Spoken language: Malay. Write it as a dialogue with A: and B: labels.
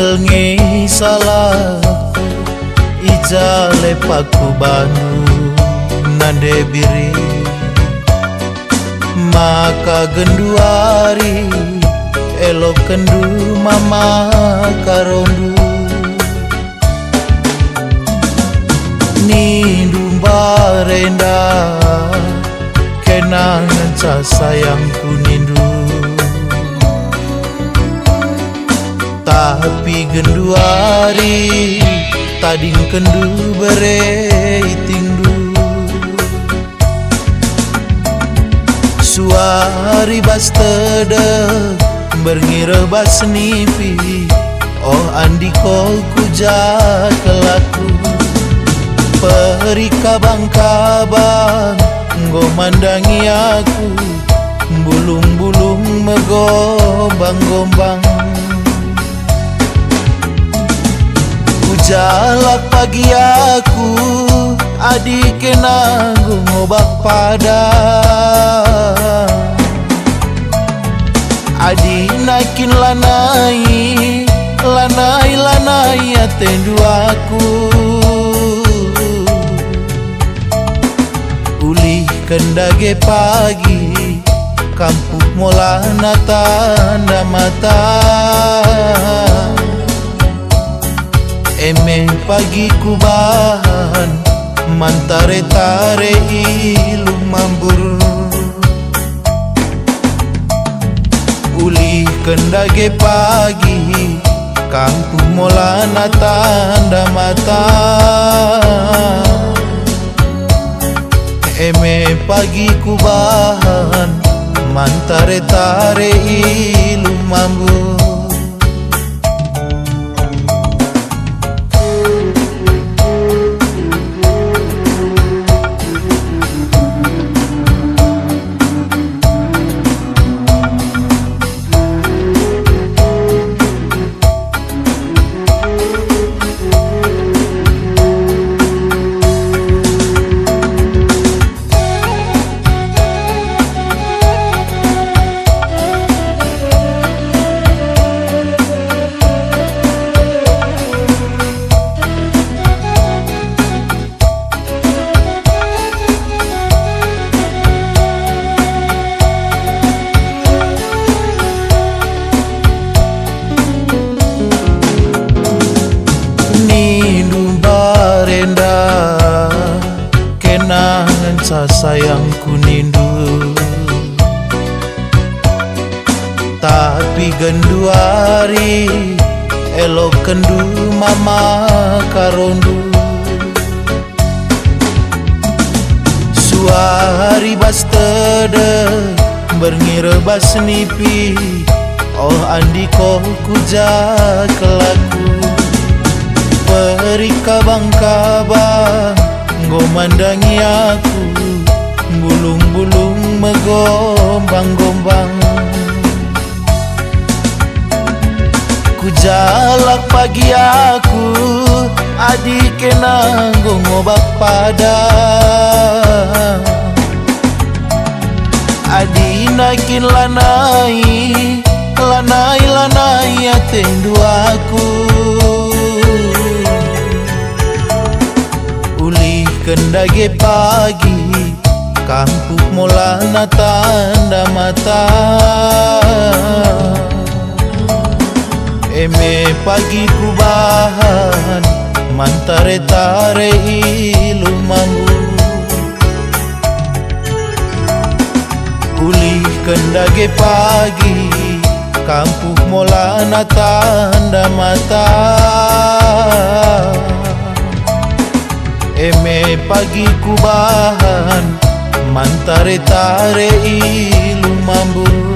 A: ngi salah ijale paku banu nande biri maka genduari elok kendu mama karondu nindu barenda kenangan sa sayangku nindu tapi genduari tading kendu bereitingdu suari bastede berngira basnipi oh andiko kujat kelaku perika bang-kabang ngomandangi aku bulung-bulung megombang-gombang kujalak pagi aku adik nanggung ngobak pada adik naikin lanai lanai lanai atendu aku ulih kendage pagi kampung molana tanda mata emeng pagi kubahan mantare-tare ilu mambur ulih kendage pagi kampung molana tanda mata eme pagi kubahan mantare-tare ilu mambur kenangan sa sayangku nindu tapi genduari elok kendu mama karondu suari bastede berngira basnipi oh andiko kujak kelaku perika bang-kabang ngomandangi aku bulung-bulung megombang-gombang kujalak pagi aku adik nanggung ngobak pada adik naikin lanai lanai lanai atendu aku ulih kendage pagi kampung molana tanda mata eme pagi kubahan mantare-tare ilu mambu ulih kendage pagi kampung molana tanda mata eme pagi kubahan mantare-tare ilu mambu